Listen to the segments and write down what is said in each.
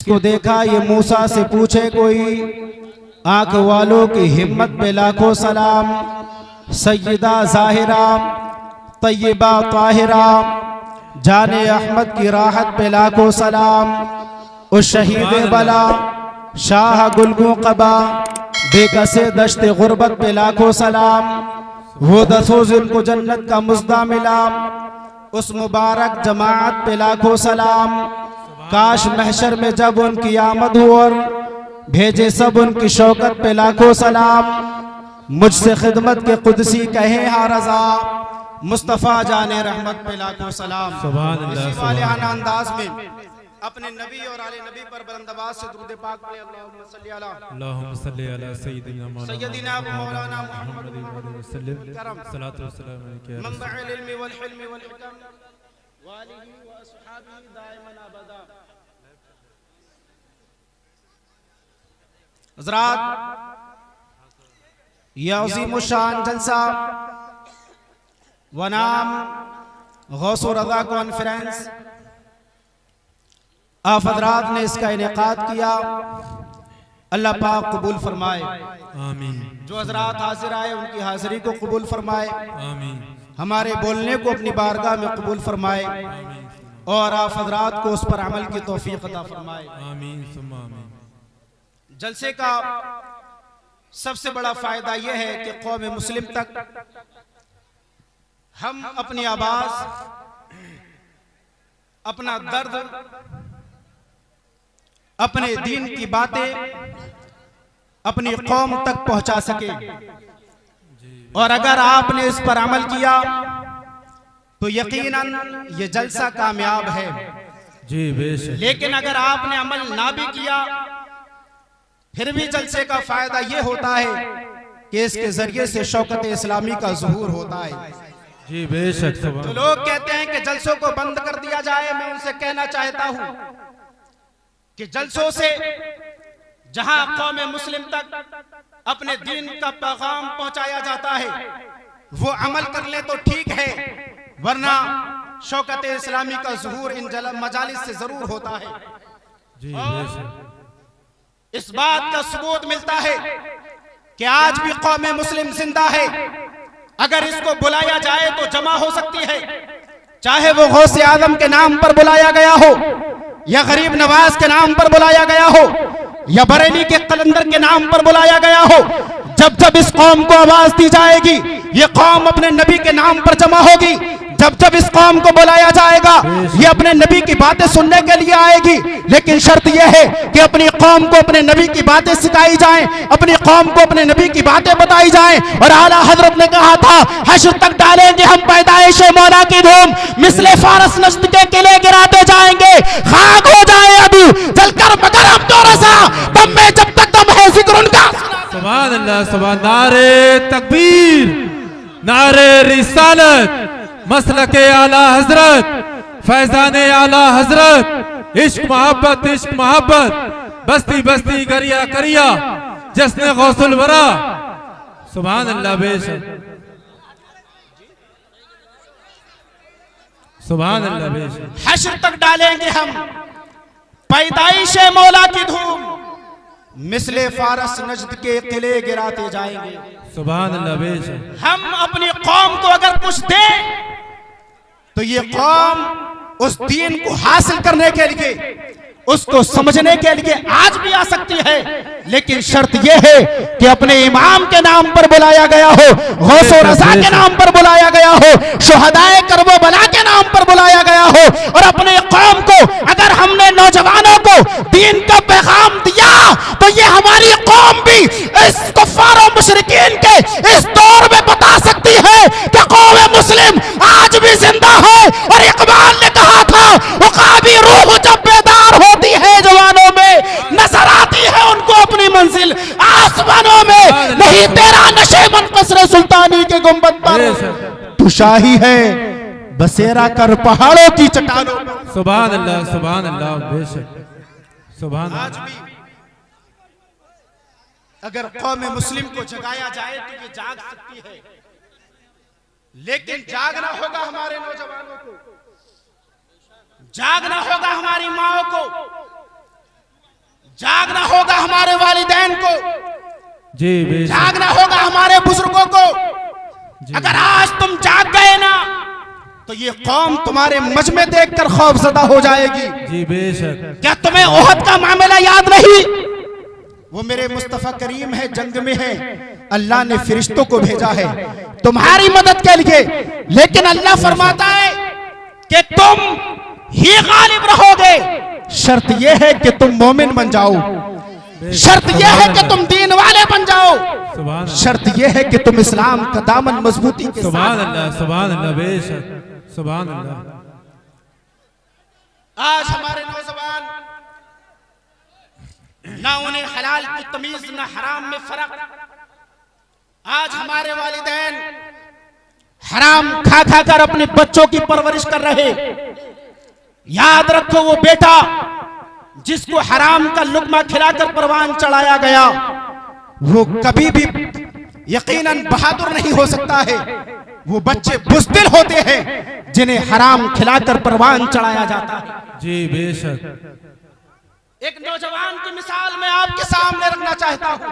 को देखा ये मूसा से पूछे कोई, आंख वालों की हिम्मत पे लाखों सलाम। सैयदा ज़ाहिरा तय्यबा ताहिरा जाने अहमद की राहत पे लाखों सलाम। उस शहीद बला शाह गुलगू कबा बेकसे दश्ते गुर्बत पे लाखों सलाम। वो दसों जिनको जन्नत का मुज़्दा मिला, उस मुबारक जमात पे लाखों सलाम। काश महशर में जब उनकी आमद हो और भेजे सब उनकी शौकत पे लाखों सलाम। मुझसे खिदमत के कुदसी कहे हा रजा, मुस्तफ़ा जाने रहमत पे लाखों सलाम। इसी वालिहाना अंदाज में अपने नबी और आले नबी पर बुलंद आवाज से दुरूद पाक पढ़े। अल्लाहुम्मा सल्ली अला सय्यदिना व मौलाना मुहम्मद सल्लल्लाहु अलैहि वसल्लम मंबअल इल्मी वल हिल्मी वल हिकम वालिही व अस्हाबिही दाइमन अबदा। हज़रात, यह अज़ीमुश्शान जलसा वनाम गौसो रज़ा कॉन्फ्रेंस आप हज़रात ने इसका इनेकाद किया। अल्लाह पाक कबूल फरमाए, आमीन। जो हज़रात हाजिर आए उनकी हाजिरी को कबूल फरमाए, आमीन। हमारे बोलने को अपनी बारगाह में कबूल फरमाए, आमीन। और आप हज़रात को उस पर अमल की तौफीक अता फरमाए, आमीन सुम्मा आमीन। जलसे का सबसे बड़ा फायदा यह है कि कौम मुस्लिम तक हम अपनी आवाज, अपना दर्द, अपने दीन की बातें अपनी कौम तक पहुंचा सके। और अगर आपने इस पर अमल किया तो यकीनन ये जलसा कामयाब है जी बेशक। लेकिन अगर आपने अमल ना भी किया फिर भी जलसे का फायदा ये होता है कि इसके जरिए से शौकत इस्लामी का ज़ुहूर होता है जी बेशक। तो लोग कहते हैं कि जलसों को बंद कर दिया जाए, मैं उनसे कहना चाहता हूं कि जलसों से जहां कौम मुस्लिम तक अपने दीन का पैगाम पहुंचाया जाता है वो अमल कर ले तो ठीक है, वरना शौकत इस्लामी का ज़ुहूर इन मजालिस से जरूर होता है जी। इस बात का सबूत मिलता है कि आज भी कौम मुस्लिम जिंदा है। अगर इसको बुलाया जाए तो जमा हो सकती है, चाहे वो गौसे आजम के नाम पर बुलाया गया हो, या गरीब नवाज के नाम पर बुलाया गया हो, या बरेली के कलंदर के नाम पर बुलाया गया हो। जब जब इस कौम को आवाज दी जाएगी ये कौम अपने नबी के नाम पर जमा होगी। जब जब इस कौम को बुलाया जाएगा ये अपने नबी की बातें सुनने के लिए आएगी। लेकिन शर्त यह है कि अपनी कौम को अपने नबी की बातें सिखाई जाएं, अपनी कौम को अपने नबी की बातें बताई जाएं। और आला हजरत ने कहा था, हश्र तक डालेंगे हम पैदाइश मौला की धूम, मिसले फारस नज्द के किले गिराते जाएंगे, खाक हो जाए अभी जलकर मगर हम तो रसा तब में जब तक दम है जिक्र उनका। सुभान अल्लाह, सुभान। नारे तकबीर, नारे रिसालत, मसलके आला हजरत, फैजाने आला हजरत, इश्क मोहब्बत, इश्क मोहब्बत, बस्ती बस्ती गरिया करिया, जश्न गौसुल वरा। सुभान अल्लाह बेशक, सुभान अल्लाह बेशक। हश्र तक डालेंगे हम पैदाइश मौला की धूम, मिसले फारस नज्द के किले गिराते जाएंगे। सुभान अल्लाह बेशक। हम अपनी कौम को अगर कुछ दें तो ये कौम उस दीन को हासिल करने के लिए, उसको समझने के लिए आज भी आ सकती है। लेकिन शर्त यह है कि अपने इमाम के नाम पर बुलाया गया हो, गौसो रज़ा के नाम पर बुलाया गया हो, शुहदाए करबो बला के नाम पर बुलाया गया हो। और अपने कौम को अगर हमने नौजवानों को दीन का पैगाम दिया तो ये हमारी कौम भी इस कुफ्फार और मुशरिकीन के इस दौर में बता सकती है कि कौम मुस्लिम आज भी जिंदा है। और इकबाल ने कहा था, उकाबी रूह जब बेदार होती है जवानों में, नजर आती है उनको अपनी मंजिल आसमानों में। नहीं तेरा नशे मन कसरे सुल्तानी के गुंबद पर तू शाही है, बसेरा कर पहाड़ों की चट्टानों पर। सुभान अल्लाह, सुभान अल्लाह बेशक, सुभान। आज भी अगर कौम मुस्लिम को जगाया जाए तो ये जाग सकती है, लेकिन जागना होगा हमारे नौजवानों को, जागना होगा हमारी माओ को, जागना होगा हमारे वालिदैन को, जी बेशक, जागना होगा हमारे बुजुर्गों को। अगर आज तुम जाग गए ना तो ये कौम तुम्हारे मजमे देखकर खौफजदा हो जाएगी। जी बेशक। क्या तुम्हें ओहद का मामला याद नहीं? वो मेरे मुस्तफा करीम है, जंग में है, अल्लाह ने फरिश्तों को भेजा है तुम्हारी मदद के लिए, लेकिन अल्लाह फरमाता है कि तुम ही गालिब रहोगे। शर्त यह है कि तुम मोमिन बन जाओ, शर्त यह है कि तुम दीन वाले बन जाओ, शर्त यह है कि तुम इस्लाम का दामन मजबूती के साथ। सुभान अल्लाह, सुभान अल्लाह, बेशक, सुभान अल्लाह। आज हमारे नौजवान ना उन्हें हलाल की तमीज ना हराम में फर्क। आज हमारे वालिदैन हराम खा खा कर अपने बच्चों की परवरिश कर रहे। याद रखो वो बेटा जिसको हराम का लुकमा खिलाकर परवान चढ़ाया गया वो कभी भी यकीनन बहादुर नहीं हो सकता है। वो बच्चे बुज़दिल होते हैं जिन्हें हराम खिलाकर परवान चढ़ाया जाता है। जी बेशक। एक नौजवान की मिसाल मैं आपके सामने रखना चाहता हूं।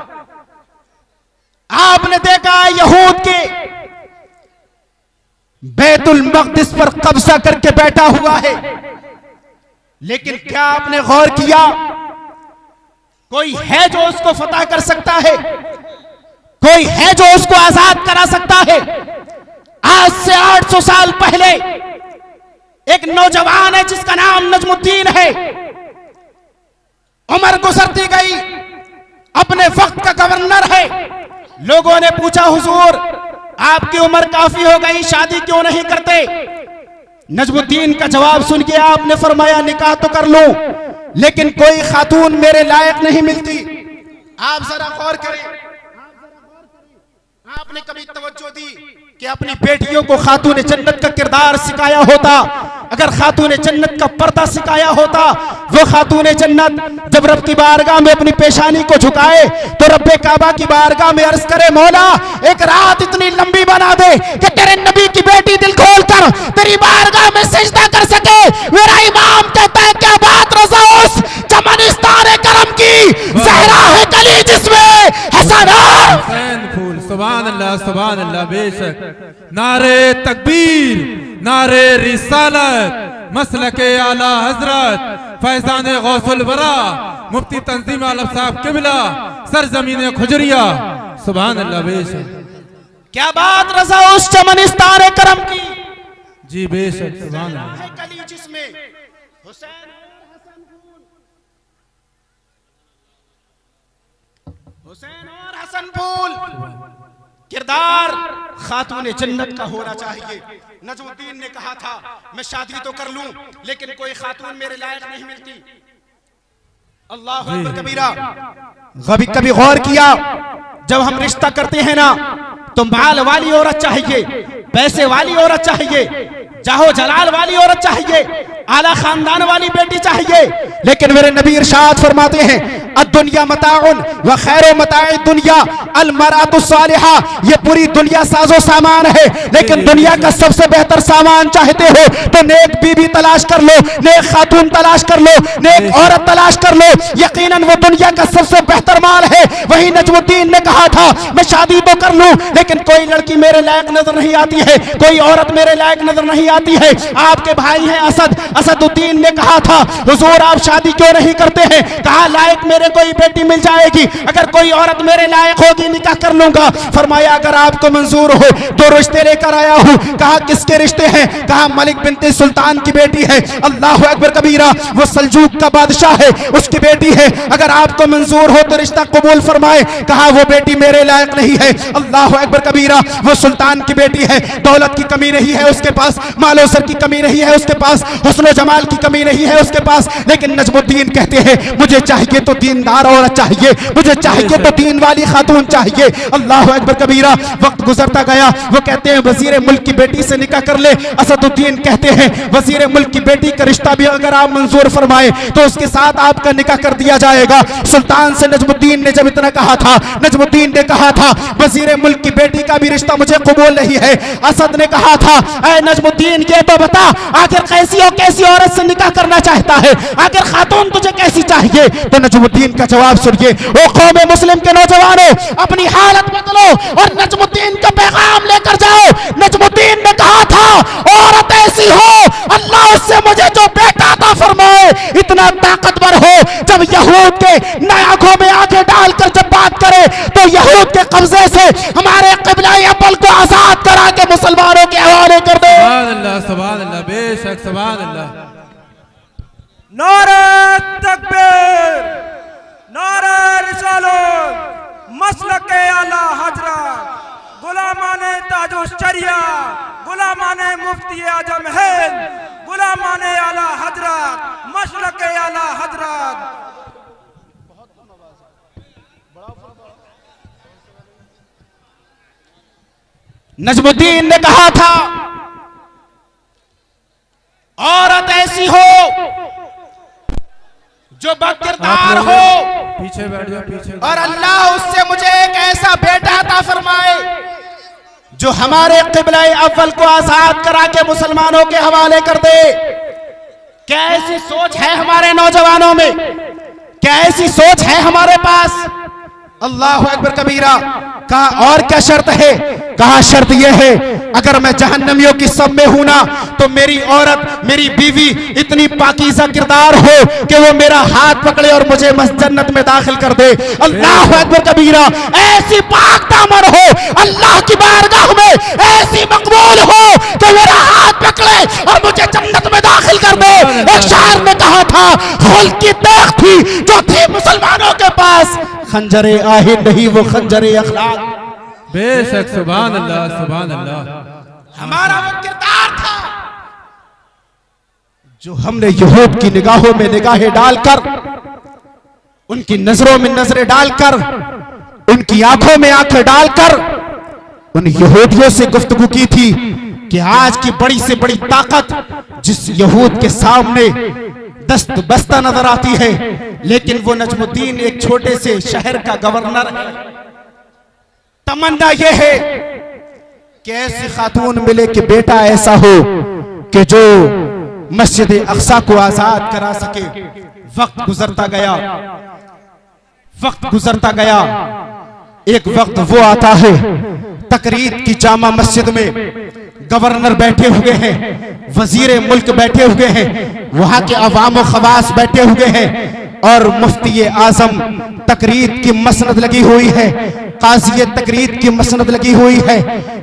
आपने देखा यहूद के बैतुल मक़दिस पर कब्जा करके बैठा हुआ है, लेकिन क्या आपने गौर किया कोई है जो उसको फतह कर सकता है? कोई है जो उसको आजाद करा सकता है? आज से 800 साल पहले एक नौजवान है जिसका नाम नजमुद्दीन है। उम्र गुजरती गई, अपने वक्त का गवर्नर है। लोगों ने पूछा हुजूर आपकी उम्र काफी हो गई, शादी क्यों नहीं करते? नजमुद्दीन का जवाब सुन के आपने फरमाया निकाह तो कर लूं, लेकिन कोई खातून मेरे लायक नहीं मिलती। आप जरा गौर करें, आपने कभी तवज्जो दी कि अपनी बेटियों को खातून जन्नत का किरदार सिखाया होता? अगर खातून जन्नत का पर्दा सिखाया होता, वो खातून जन्नत जब रब की बारगाह में अपनी पेशानी को झुकाए तो रब्बे काबा की बारगाह में अर्ज करे मौला एक रात इतनी लंबी बना दे कि तेरे नबी की बेटी दिल खोल कर तेरी बारगाह में सिजदा कर सके। मेरा इमाम कहता है क्या बात रज़ा उस चमनिस्तान करम की, ज़हरा है कली जिसमें हसन फूल। सुभान अल्लाह, सुभान अल्लाह, बेशक। नारे तकबीर, नारे रिसालत, मसलके आला हजरत फैजान गौसुल वरा मुफ्ती तंजीम आलम साहब किबला सरजमीन खुजरिया। सुभान अल्लाह, बेशक। क्या बात रज़ा उस चमनिस्तान करम की। जी बेशक, सुभान अल्लाह। कली जिसमें हुसैन और हसन फूल किरदार खातून जन्नत का होना चाहिए। नजमुद्दीन ने कहा था मैं शादी तो कर लूं लेकिन कोई खातून मेरे लायक नहीं मिलती। अल्लाह अकबर कबीरा। कभी गौर किया जब हम रिश्ता करते हैं ना तो माल वाली औरत चाहिए, पैसे वाली औरत चाहिए, जाहो जलाल वाली औरत चाहिए, आला खानदान वाली बेटी चाहिए। लेकिन मेरे नबी इरशाद फरमाते हैं अद्दुनिया मताउन व खैरो मताए दुनिया अल मरअतु सालिहा। ये पूरी दुनिया साजो सामान है, लेकिन दुनिया का सबसे बेहतर सामान चाहते हो तो नेक बीबी तलाश कर लो, नेक खातून तलाश कर लो, नेक औरत तलाश कर लो। यकीनन वो दुनिया का सबसे बेहतर माल है। वही नजमुद्दीन ने कहा था मैं शादी तो कर लूं लेकिन कोई लड़की मेरे लायक नजर नहीं आती है, कोई औरत मेरे लायक नजर नहीं आती है। आपके भाई हैं असदुद्दीन ने कहा था हुजूर आप शादी क्यों नहीं करते हैं? कहा लायक मेरे कोई बेटी मिल जाएगी, अगर कोई औरत मेरे लायक होगी निकाह कर लूंगा। फरमाया अगर आपको मंजूर हो तो रिश्ते लेकर आया हूं। कहा किसके रिश्ते हैं? कहा मलिक बिनते सुल्तान की बेटी है। अल्लाह अकबर कबीरा। वो सल्जूक का बादशाह है, उसकी बेटी है। अगर आपको मंजूर हो तो रिश्ता कबूल फरमाए। कहा वो बेटी मेरे लायक नहीं है। अल्लाह अकबर कबीरा। वो सुल्तान की बेटी है, दौलत की कमी नहीं है उसके पास, मालो सर की कमी नहीं है उसके पास, हुस्न जमाल की कमी नहीं है उसके पास। लेकिन नजमुद्दीन कहते हैं मुझे चाहिए तो दीनदार औरत चाहिए, मुझे चाहिए तो दीन वाली खातून चाहिए। अल्लाह अकबर कबीरा। वक्त गुजरता गया। वो कहते हैं वजीर मुल्क की बेटी से निकाह कर ले। असदुद्दीन कहते हैं वजीर मुल्क की बेटी का रिश्ता भी अगर आप मंजूर फरमाए तो उसके साथ आपका निकाह कर दिया जाएगा। सुल्तान से नजमुद्दीन ने जब इतना कहा था, नजमुद्दीन ने कहा था वजीर मुल्क की बेटी का भी रिश्ता मुझे कबूल नहीं है। असद ने कहा था ऐ नजमुद्दीन ये तो बता आखिर कैसी और कैसी औरत से निकाह करना चाहता है, आखिर खातून तुझे कैसी चाहिए? तो नजमुद्दीन का जवाब सुनिए। ओ कौम मुस्लिम के नौजवानों, अपनी हालत बदलो और नजमुद्दीन का पैगाम लेकर जाओ। नजमुद्दीन ने कहा था, औरत ऐसी हो अल्लाह उससे मुझे जो बेटा अता फरमाए, इतना ताकतवर हो जब यहूद के आंखों में आंखें डालकर जब बात करे तो यहूद के कब्जे से हमारे क़िबला अव्वल को आजाद करा के मुसलमानों के हवाले कर दे। सुभान अल्लाह, बेशक सुभान अल्लाह। नारे तकबीर, नारे रिसालत, मसलके आला हजरत, गुलामाने ताजुश शरिया, गुलामाने मुफ्ती आजम हिंद, गुलामाने आला हजरत, मसलके आला हजरत। नजमुद्दीन ने कहा था, औरत ऐसी हो जो बकिरदार हो, पीछे बैठ जाओ, पीछे। और अल्लाह उससे मुझे एक ऐसा बेटा अता फरमाए जो हमारे क़िबला अव्वल को आजाद करा के मुसलमानों के हवाले कर दे। क्या ऐसी सोच है हमारे नौजवानों में? क्या ऐसी सोच है हमारे पास? अल्लाह अकबर कबीरा। कहा और क्या शर्त है? कहा शर्त यह है, अगर मैं जहन्नमियों की सब में हूं ना, तो मेरी औरत, मेरी बीवी इतनी पाकीज़ा किरदार हो कि वो मेरा हाथ पकड़े और मुझे जन्नत में दाखिल कर दे। अल्लाह अकबर कबीरा। ऐसी पाक दामन हो अल्लाह की बारगाह में, ऐसी मकबूल हो कि मेरा हाथ पकड़े और मुझे जन्नत में दाखिल कर दे। एक शायर ने कहा था, खुल की ताक थी जो थी मुसलमानों के पास, खंजरे आहिन नहीं वो खंजरे अखलाक। बेशक सुभान अल्लाह, सुभान अल्लाह। हमारा वो किरदार था जो हमने यहूद की निगाहों में निगाहें डालकर, उनकी नजरों में नजरें डालकर, उनकी आंखों में आंखें डालकर उन यहूदियों से गुफ्तगू की थी कि आज की बड़ी से बड़ी ताकत जिस यहूद के सामने दस्त बस्ता नजर आती है, लेकिन वो नजमुद्दीन एक छोटे से शहर का गवर्नर है। तमन्ना यह है कि ऐसी खातून मिले कि बेटा ऐसा हो कि जो मस्जिद अक्सा को आजाद करा सके। वक्त गुजरता गया, वक्त गुजरता गया। एक वक्त वो आता है, तकरीर की जामा मस्जिद में गवर्नर बैठे हुए हैं, वजीर मुल्क बैठे हुए हैं, वहां के अवाम खवास बैठे हुए हैं, और मुफ्ती आजम तकरीर की मसनद लगी हुई है, काजी तकरीर की मसनद लगी हुई है,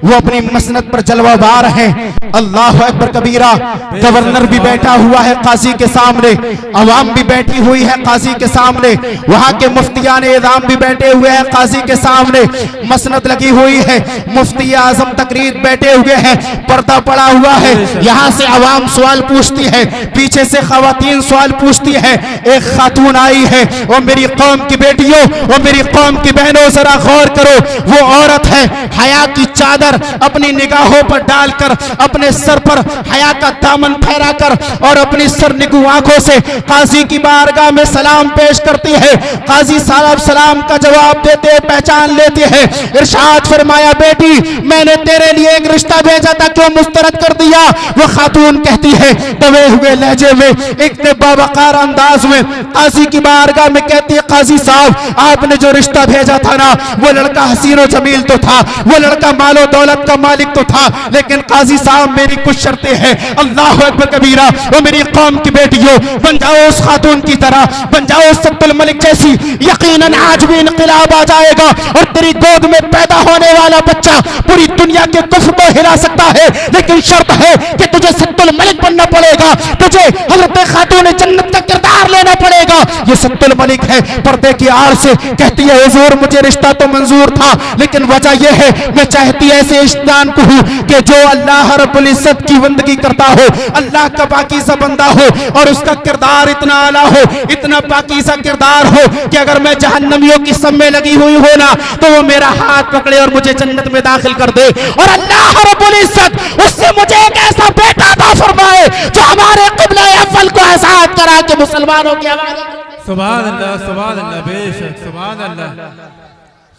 वो अपनी मसनद पर जलवाबार है। अल्लाह अकबर कबीरा। गवर्नर भी बैठा हुआ है काजी के सामने, अवाम भी बैठी हुई है काजी के सामने, वहां के मुफ्तियान एज़ाम भी बैठे हुए हैं काजी के सामने, मसनद लगी हुई है, मुफ्ती आजम तकरीर बैठे हुए हैं, पर्दा पड़ा हुआ है। यहाँ से अवाम सवाल पूछती है, पीछे से खवातीन सवाल पूछती है। एक खातून आई है, वो मेरी कौम की बेटियों, वो मेरी कौम की बहनों, जरा गौर करो, वो औरत है हया की चादर अपनी निगाहों पर डालकर, अपने सर पर हया का दामन फहराकर और अपनी सरनिगू आंखों से काजी की बारगाह में सलाम पेश करती है। काजी साहब सलाम का जवाब देते, पहचान लेते हैं। इरशाद फरमाया, बेटी मैंने तेरे लिए एक रिश्ता भेजा था, क्यों मुस्तरद कर दिया? वो खातून कहती है दबे हुए लहजे में, एक बावकार अंदाज में काजी की बारगाह में कहती है, काजी साहब आपने जो रिश्ता भेजा था ना, वो लड़का हसीनो जमील तो था, वो लड़का मालो दौलत का मालिक तो था, लेकिन काजी साहब मेरी कुछ शर्तें हैं। अल्लाह अकबर कबीरा। वो मेरी कौम की बेटियों, बन जाओ उस खातून की तरह, बन जाओ उस अब्दुल मलिक जैसी, यकीनन आज भी इनकलाब आ जाएगा और तेरी गोद में पैदा होने वाला बच्चा पूरी दुनिया के कुफ्र को हिला सकता है, लेकिन शर्त है कि तुझे सत्तुल मलिक बनना पड़ेगा, तुझे हजरत खातून जन्नत का किरदार लेना पड़ेगा। ये सत्तुल मलिक है, पर्दे की आड़ से कहती है, हुजूर मुझे रिश्ता तो मंजूर था, लेकिन वजह यह है मैं चाहती ऐसे इंसान को हूं कि जो अल्लाह रब्बुल इज्जत की बंदगी करता हो, अल्लाह का पाकीज़ा बंदा हो और उसका किरदार इतना आला हो, इतना पाकीज़ा किरदार हो कि अगर मैं जहन्नमियों की सब में लगी हुई हो ना, तो वो मेरा हाथ पकड़े और मुझे जन्नत में दाखिल कर दे, और अल्लाह रब्बुल इज्जत उससे मुझे एक ऐसा बेटा अता फरमाए जो हमारे क़िबला अव्वल को आज़ाद करा के मुसलमानों के हवाले। सुभान अल्लाह, सुभान अल्लाह, बेशक सुभान अल्लाह,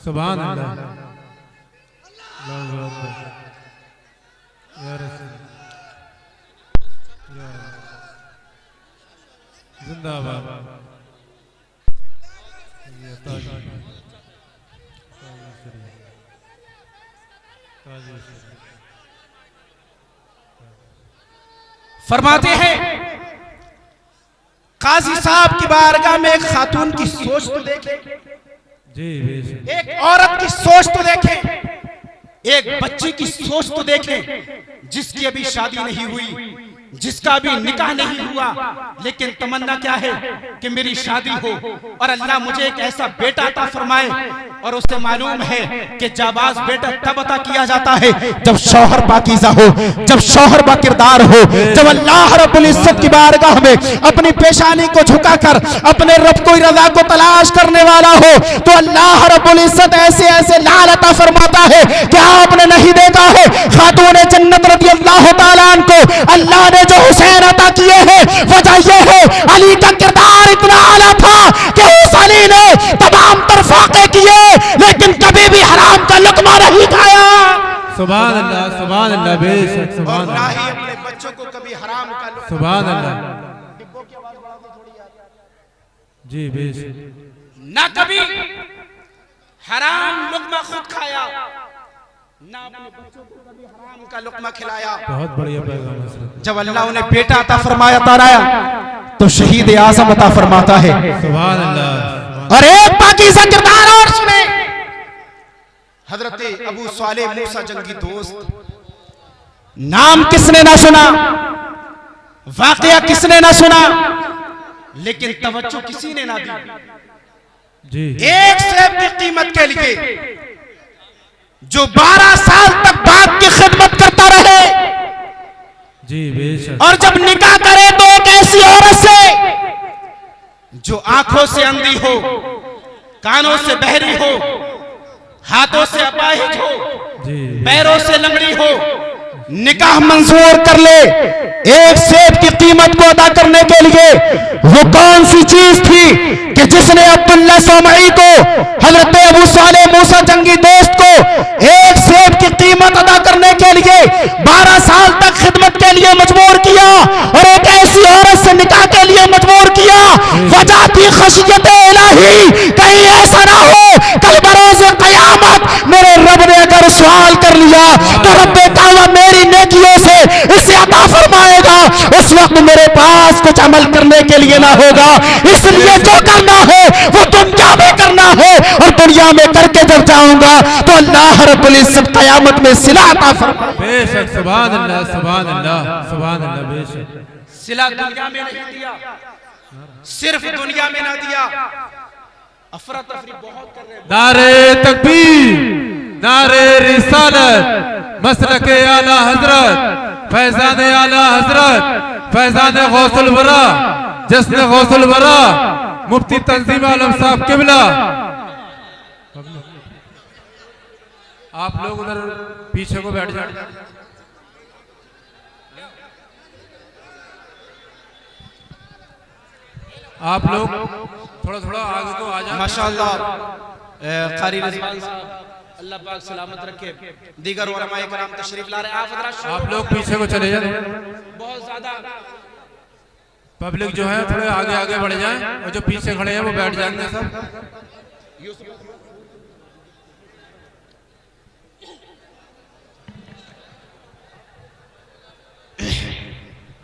सुभान अल्लाह। जिंदाबाद। फरमाते हैं काजी साहब की बारगाह में एक खातून की सोच तो देखें, जी बेशक। एक औरत की सोच तो देखें, एक बच्ची की सोच तो देखें जिसकी अभी शादी नहीं हुई, जिसका अभी निकाह नहीं हुआ, लेकिन तमन्ना क्या है कि मेरी शादी हो और अल्लाह मुझे एक ऐसा बेटा अता फरमाए। और उसे मालूम है कि जाबाज बेटा तब अता किया जाता है जब शौहर पाकीज़ा हो, जब शौहर बाकिरदार हो, जब अल्लाह रब्बुल इज्जत की बारगाह में अपनी पेशानी को झुकाकर अपने रब को रज़ा को तलाश करने वाला हो, तो अल्लाह रब्बुल इज्जत ऐसे ऐसे लाल अता फरमाता है कि आपने नहीं देखा है खातून जन्नत रज़ी अल्लाह तआला अन्हा को अल्लाह ने जो हुसैन अता किए हैं, वजह यह है अली का किरदार इतना आला था कि उस अली ने तमाम तरफाके किए लेकिन कभी भी हराम का लुक़मा नहीं खाया। सुभान अल्लाह बेशक, सुभान और ना अल्लाह, ही अपने बच्चों को कभी हराम का लुक़मा। सुभान अल्लाह, जी बेशक, ना कभी हराम लुक़मा खुद खाया, ना अपने बच्चों को कभी हराम का लुक़मा खिलाया। बहुत बढ़िया पैगाम है। जब अल्लाह उन्हें बेटा अता फरमाया ताराया तो शहीद आज़म अता फरमाता है। सुभान अल्लाह। और एक पाकीज़ा किरदार और सुने, हजरत अबू सालेह मूसा जंगी दोस्त, नाम किसने ना सुना, वाकया किसने ना सुना, लेकिन तवज्जो किसी ने ना दी। जी एक सेब की कीमत के लिए जो 12 साल तक बाप की खिदमत करता रहे, जी बेशक, और जब निकाह करे तो एक ऐसी औरत से जो आंखों से अंधी हो, कानों से बहरी हो, हाथों से अपाहिज हो, जी पैरों से लंगड़ी हो, निकाह मंजूर कर ले। एक सेब की कीमत को अदा करने के लिए वो कौन सी चीज थी कि जिसने अब्दुल्ला सोमई को, हजरत अबू सालेह मूसा जंगी दोस्त को एक सेब की कीमत अदा करने के लिए 12 साल तक खिदमत के लिए मजबूर किया और एक ऐसी औरत से निकाह के लिए मजबूर किया। वजह थी खशियत इलाही, कहीं ऐसा ना हो कल बरोज़े क़यामत मेरे रब ने अगर सवाल कर लिया तो रब ताला मेरी नेकियों से इसे अता फरमाएगा, उस वक्त मेरे पास कुछ अमल करने के लिए ना होगा। इसलिए जो करना है वो दुनिया में करना है, और दुनिया में करके जब जाऊंगा तो अल्लाह रब्बुल इज्जत क़यामत में सिला अता फरमाएगा। बेशक, सुभान अल्लाह, सुभान अल्लाह, सुभान अल्लाह, बेशक। सिला दुनिया में नहीं दिया, सिर्फ दुनिया में ना दिया, अफरा तफरी बहुत कर रहे हैं। नारे तकबीर, नारे रिसालत, मसलके आला हजरत, फैजान आला हजरत, फैजान गौसुल वरा, जश्न गौसुल वरा, मुफ्ती तंजीम आलम साहब किबला। आप लोग उधर पीछे को बैठ जाए। आप लोग थोड़ा थोड़ा आगे को आ जाए। माशाअल्लाह, कारी रिजवान साहब अल्लाह पाक सलामत रखे, दीगर उलमाए कराम तशरीफ ला रहे हैं। आप लोग पीछे को चले जाए। बहुत ज्यादा पब्लिक जो है थोड़े आगे आगे बढ़ जाए, और जो पीछे खड़े हैं वो बैठ जाएंगे सब।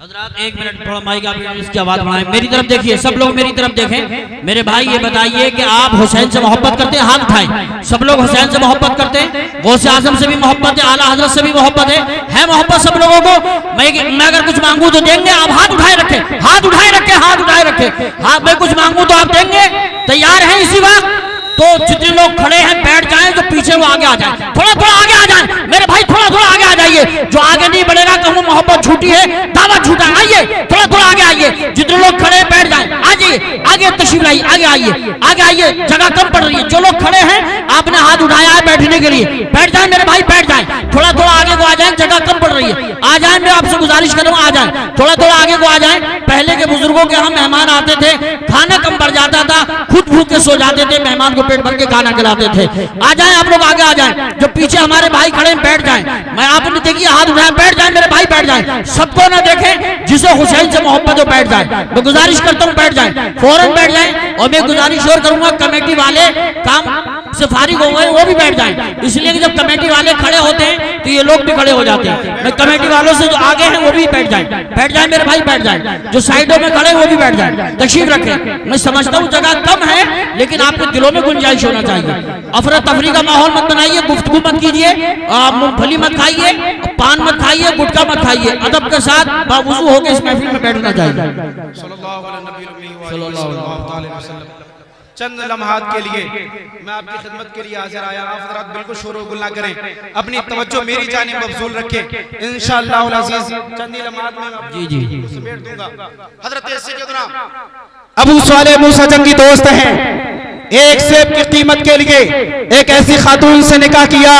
हज़रात एक मिनट थोड़ा माइक आप इसकी आवाज़ बढ़ाएं, मेरी तरफ देखिए, सब लोग मेरी तरफ देखें। मेरे भाई ये बताइए कि आप हुसैन से मोहब्बत करते हैं? हाथ उठाएं। सब लोग हुसैन से मोहब्बत करते हैं, गौसे आजम से भी मोहब्बत है, आला हजरत से भी मोहब्बत है मोहब्बत सब लोगों को। मैं अगर कुछ मांगू तो देंगे? आप हाथ उठाए रखें, हाथ उठाए रखें, हाथ उठाए रखें। हाँ, मैं कुछ मांगू तो आप देंगे? तैयार हैं इसी वक्त? तो जितने लोग खड़े हैं बैठ जाएं, जो पीछे वो आगे आ जाएं, थोड़ा थोड़ा आगे आ जाएं। मेरे भाई थोड़ा थोड़ा आगे आ जाइए, जो आगे नहीं बढ़ेगा कहूँ मोहब्बत झूठी है, दावा झूठा है। आइए थोड़ा थोड़ा आगे आइए, जितने लोग खड़े हैं बैठ जाएं। आ जाइए, आगे तशरीफ लाइए, आगे आइए, आगे आइए, जगह कम पड़ रही है। जो लोग खड़े हैं आपने हाथ उठाया है बैठने के लिए, बैठ जाए मेरे भाई, बैठ जाए। थोड़ा थोड़ा आगे को आ जाए, जगह कम पड़ रही है। आ जाए, मैं आपसे गुजारिश करूँ आ जाए, थोड़ा थोड़ा आगे को आ जाए। पहले के बुजुर्गों के यहाँ मेहमान आते थे, खाना कम पड़ जाता था, खुद भूखे सो जाते थे, मेहमान को पेट भर के खाना खिलाते थे। आ जाएं आप लोग, आगे आ जाएं। जो पीछे हमारे भाई खड़े हैं बैठ जाएं। मैं आपने देखिए हाथ उठाए, बैठ जाएं मेरे भाई, बैठ जाएं। सबको ना देखें, जिसे हुसैन से मोहब्बत हो बैठ जाए। मैं गुजारिश करता हूँ बैठ जाएं, फौरन बैठ जाएं। और मैं गुजारिश और करूंगा कमेटी वाले काम से फारिग हो गए वो भी बैठ जाएं, इसलिए कि जब कमेटी वाले खड़े होते हैं तो ये लोग भी खड़े हो जाते हैं। मैं कमेटी वालों से जो आगे हैं वो भी बैठ जाएं मेरे भाई, बैठ जाएं। जो साइडों में खड़े वो भी बैठ जाएं, तशरीफ रखें। मैं समझता हूँ जगह कम है, लेकिन आपके दिलों में गुंजाइश होना चाहिए। अफरा तफरी का माहौल मत बनाइए, गुफ्तगू मत कीजिए, मूंगफली मत खाइए, पान मत खाइए, गुटखा मत खाइए। अदब के साथ बावजू होकर इस महफिल में बैठना चाहिए। चंद लम्हात के लिए मैं आपकी खिदमत के लिए हाजिर आया। आप हज़रात बिल्कुल शोर गुल ना करें, अपनी तवज्जो मेरी जानिब मबज़ूल रखें। इंशाअल्लाह अज़ीज़ चंद लम्हात में जी समेट दूंगा। हज़रत सैयदना अबू सालेह मूसा जंगी दोस्त हैं, एक सेब की कीमत के लिए एक ऐसी खातून से निकाह किया,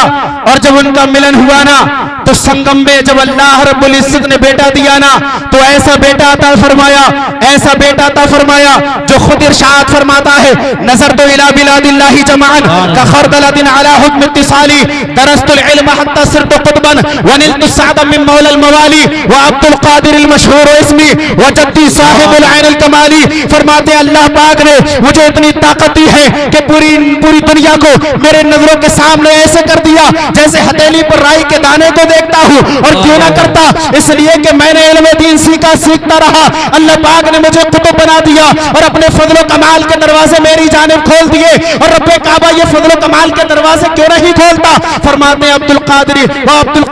और जब उनका मिलन हुआ ना तो संगम में जब अल्लाह रब्बुल इज्जत ने बेटा दिया ना तो ऐसा बेटा अता फरमाया, ऐसा बेटा अता फरमाया जो खुद इरशाद फरमाता है, नजर तो इला बिलादिल्लाहि जमान का खरदलतिन अला हुक्म इत्तिसाली दरस्तुल इल्म हत्ता सिरतु कुतबन व निलतु सअद मिन मौला मवाली व अब्दुल कादिर अल मशहूर इस्मी व जद्दी साहिबुल ऐन अल कमाली। फरमाते अल्लाह पाक ने मुझे इतनी ताकत दी है कि पूरी दुनिया को मेरे नजरों के सामने ऐसे कर दिया जैसे हथेली पर राई के दाने को देखता हूँ, और क्यों ना करता, इसलिए कि मैंने इल्म दीन सीखता रहा। अल्लाह पाक ने मुझे कुतुब बना दिया और अपने फजलो कमाल के दरवाजे मेरी जानिब खोल दिए, और रब्बे काबा ये फजलो कमाल के दरवाजे क्यों नहीं खोलता। फरमाते अब्दुल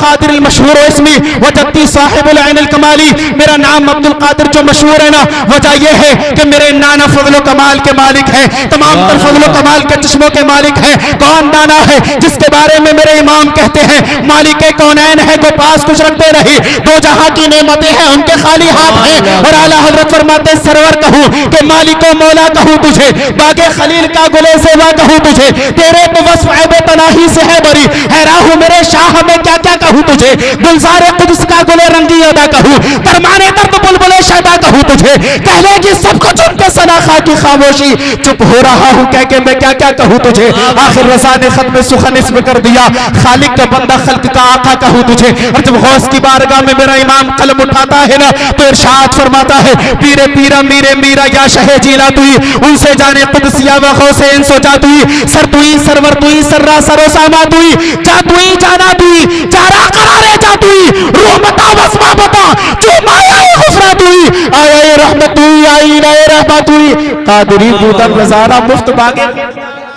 कादिर अल मशहूर इस्मी व जद्दी साहिबुल ऐन अल कमाली, मेरा नाम अब्दुल कादिर जो मशहूर है ना, वजह यह है कि मेरे नाना फजलो कमाल के मालिक है, तमाम तर फजलो कमाल के चश्मों के मालिक है। कौन नाना है जिसके बारे में मेरे इमाम कहते हैं मालिक कौनैन है को पास कुछ रखते रही, दो जहां की नेमतें हैं उनके खाली हाथ हैं। और आला हजरत फरमाते सरवर कहूं कि मालिको मौला कहूं तुझे, बागे खलील का गुले सेवा कहूं तुझे, तेरे तो वस्फ ऐबे तनाही से है बरी, हैरान हूं मेरे शाह में क्या क्या कहूं तुझे, गुलजारे कुद्स का गुले रंगी अदा कहूं, तरमाने दर्द बुलबुले शैदा कहूं तुझे, कहलेगी सबको चुन के सनाखा की खामोशी, चुप हो रहा हूं कह के मैं क्या क्या कहूं तुझे। आखिर रज़ा ने खत में सुखन इसमें कर दिया, खालिक का बंदा खल्क का आका कहूं तुझे। और जब गौस की बारगाह में मेरा इमाम कलम उठाता है ना तो इरशाद फरमाता है, पीरे पीरा मीरे मीरा या शहे जीला तुई, उनसे जाने कुदसिया व गौसे इंसो जा तुई, सर तुई सरवर तुई सर्रा सरोसामा तुई, जा तुई जाना तुई, जारा करारे जा तुई, रूह बता वस्मा बता, जो माया गुफरा तुई, आया रहमत तुई, आई नए रहमत तुई, कादरी बूदन रज़ाना मुफ्त बागे।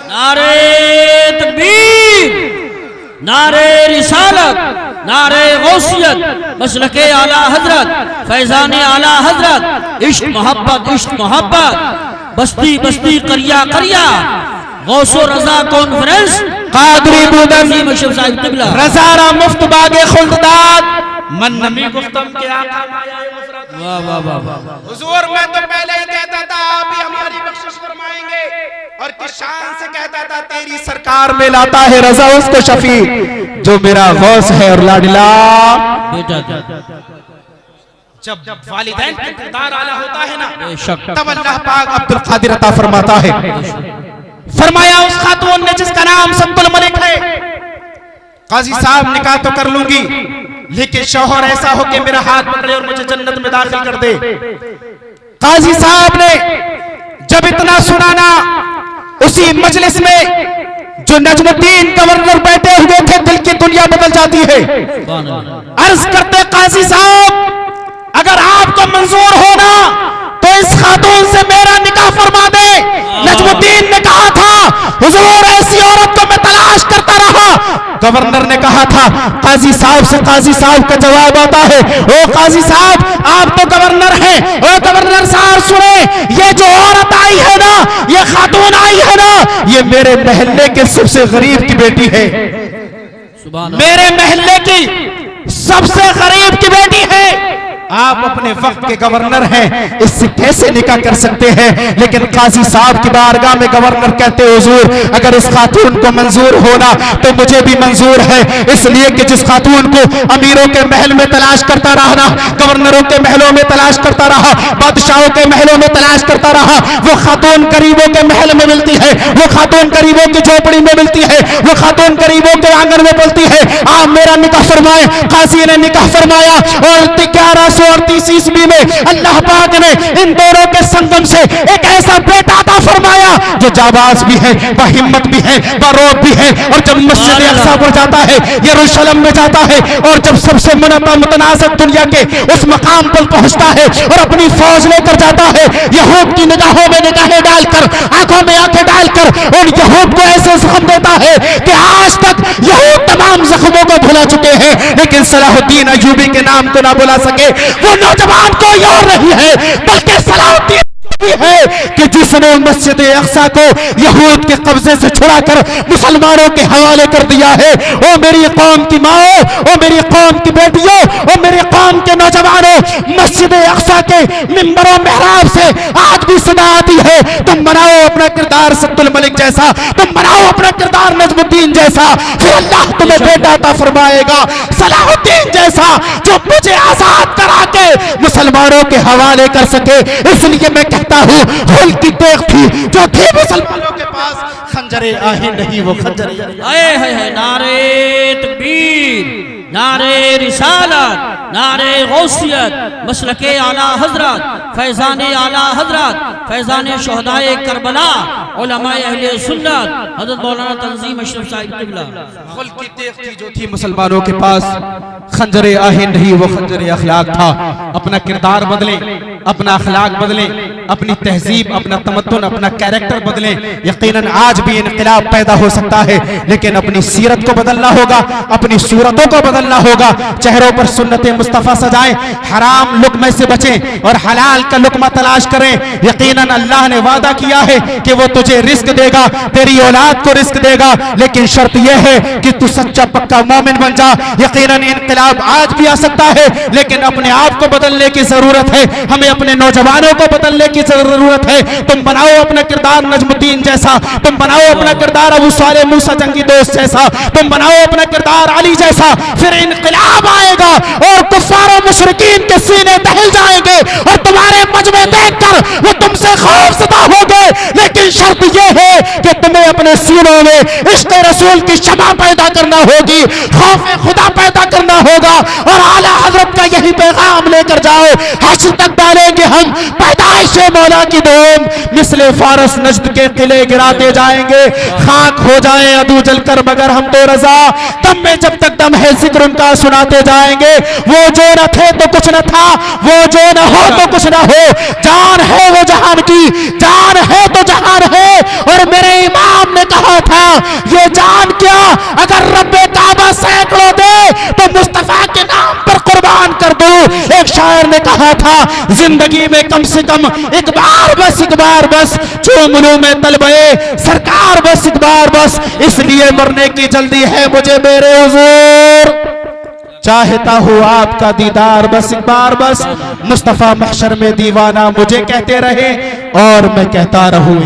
नारे तकबीर, नारे रिसालत, नारे गौसियत, मसलके आला हजरत, फैजाने आला हजरत, इश्क मोहब्बत, बस्ती बस्ती करिया करिया, गौसो रजा कॉन्फ्रेंस, कादरी बूदन रज़ाना मुफ्त बागे खुल्दात, मन नमी गुफ्तम के आका माया मुफरत। वाह वाह वाह वाह। हुजूर मैं तो पहले ही कहता था आप ही हमारी बख्शिश फरमाएंगे, और किस शान से कहता था तेरी सरकार में लाता है रजा उसको शफी जो मेरा गौस है और लाडला बेटा। जब वालिदैन का किरदार आला होता है ना बेशक, तब अल्लाह पाक अब्दुल कादिर अता फरमाता है। फरमाया उस खातून ने जिसका नाम सब्तुल मलिक है, काजी साहब निकाह तो कर लूंगी लेकिन शौहर ऐसा हो कि मेरा हाथ पकड़े और मुझे जन्नत में दाखिल कर दे। काजी साहब ने जब इतना सुनाना, उसी मजलिस में जो नजमुद्दीन गवर्नर बैठे हुए थे, दिल की दुनिया बदल जाती है। अर्ज करते काजी साहब अगर आपको मंजूर होना तो इस खातून से मेरा निकाह फरमा दे। नजमुद्दीन ने कहा था हुजूर ऐसी औरत को मैं तलाश करता रहा। गवर्नर ने कहा था काजी साहब से, काजी साहब का जवाब आता है, ओ काजी साहब आप तो गवर्नर हैं, ओ गवर्नर साहब सुने, ये जो औरत आई है ना, ये खातून आई है ना, ये मेरे महल्ले के सबसे गरीब की बेटी है, मेरे महल्ले की सबसे गरीब की बेटी है। आप अपने वक्त के गवर्नर हैं, इससे कैसे निकाह कर सकते हैं? लेकिन काजी साहब की बारगाह में गवर्नर कहते हुजूर अगर इस खातून को मंजूर होना तो मुझे भी मंजूर है, इसलिए कि जिस खातून को अमीरों के महल में तलाश करता रहा, गवर्नरों के महलों में तलाश करता रहा, बादशाहों के महलों में तलाश करता रहा, वो खातून गरीबों के महल में मिलती है, वो खातून गरीबों की झोपड़ी में मिलती है, वो खातून गरीबों के आंगन में पलती है। आप मेरा निकाह फरमाए। काजी ने निकाह फरमाया और 11 1438 ईस्वी में अल्लाह पाक ने इन दोनों के संगम से एक ऐसा बेटा अता फरमाया जो जाबाज भी है, बहिम्मत भी है, बरोब भी है। और जब मस्जिद अक्सा पर जाता है, यरूशलेम में जाता है, और जब सबसे मुतनाज़िर दुनिया के उस मकाम पर पहुंचता है और अपनी फौज लेकर जाता है, यहूद की निगाहों में निगाहें डालकर, आंखों में आंखें डालकर उन यहूद को ऐसे जख्म देता है कि आज तक यहूद तमाम जख्मों को भुला चुके हैं, लेकिन सलाहुद्दीन अय्यूबी के नाम को ना भुला सके। वो नौजवान कोई और नहीं है बल्कि सलाहुद्दीन है कि जिसने मस्जिद अक्सा को यहूद के कब्जे से छुड़ाकर मुसलमानों के हवाले कर दिया है। ओ मेरी कौम की माओ, ओ मेरी कौम की बेटियों, ओ मेरी कौम के नौजवानों, मस्जिद अक्सा के मिंबरों मेहराब से आज भी सदा आती है, तुम बनाओ अपना किरदार सत्तुल मलिक जैसा, तुम बनाओ अपना किरदार नजमुद्दीन जैसा, फिर अल्लाह तुम्हें बेटा अता फरमाएगा सलाहुद्दीन जैसा, जो मुझे आजाद करा के मुसलमानों के हवाले कर सके। इसलिए मैं कहता हूँ, हुल की तेग थी जो थी मुसलमानों के पास, खंजरे आहे नहीं वो खंजरे है। नारे तकबीर, नारे रिसालत, नारे गौसियत, मसलके आला हजरत, फैजाने आला हजरत, फैजाने शोहदाए करबला, उलमाए अहले सुन्नत, हजरत मौलाना तंजीम अशरफ साहिब किबला। हुल की तेग थी जो थी मुसलमानों के पास, खंजरे आहे नहीं वो खंजरे अखलाक था। अपना किरदार बदले, अपना अखलाक बदले, अपनी तहजीब, अपना तमद्दुन, अपना कैरेक्टर बदले। यकीनन आज भी इनकलाब पैदा हो सकता है, लेकिन अपनी सीरत को बदलना होगा, अपनी सूरतों को बदलना होगा। चेहरों पर सुन्नत मुस्तफ़ा सजाएं, हराम लुक़मे से बचें और हलाल का लुक़मा तलाश करें। यकीनन अल्लाह ने वादा किया है कि वो तुझे रिस्क देगा, तेरी औलाद को रिस्क देगा, लेकिन शर्त यह है कि तू सच्चा पक्का मोमिन बन जा। यकीनन इनकलाब आज भी आ सकता है, लेकिन अपने आप को बदलने की जरूरत है, हमें अपने नौजवानों को बदलने की जरूरत है। तुम बनाओ अपना किरदार नजमुद्दीन जैसा, तुम बनाओ अपना किरदार अबू साले मूसा जंगी दोस्त जैसा, तुम बनाओ अपना किरदार अली जैसा, फिर इनकलाब आएगा और कुफ्फार और मुशरिकीन के सीने दहल जाएंगे और तुम्हारे मजमे देखकर वो तुमसे खौफज़दा होंगे। लेकिन शर्त यह है कि तुम्हें अपने सीनों में इश्क़ रसूल की शमा पैदा करना होगी, खौफ खुदा पैदा करना होगा, और आला हजरत का यही पैगाम लेकर जाओ। हश्र तक डालेंगे हम पैदाइश मौला की धूम, मिसले फारस नजद के किले गिराते जाएंगे, खाक हो जाए अदू जलकर मगर हम तो रजा, दम में जब तक दम है जिक्र उनका सुनाते जाएंगे। वो जो न थे तो कुछ न था, वो जो न हो तो कुछ न हो, जान है वो जहान की, जान है तो जहान है। और मेरे इमाम ने कहा था, ये जान क्या अगर रब्बे काबा सैकड़ों दे तो मुस्तफा के नाम पर कुर्बान कर दो। एक शायर ने कहा था, जिंदगी में कम से कम एक बार बस, एक बार बस जो मुनू में तलबे सरकार, बस एक बार बस, इसलिए मरने की जल्दी है मुझे मेरे हुजूर, चाहता हूँ आपका दीदार बस एक बार बस। मुस्तफा महशर में दीवाना मुझे कहते रहे और मैं कहता रहूं।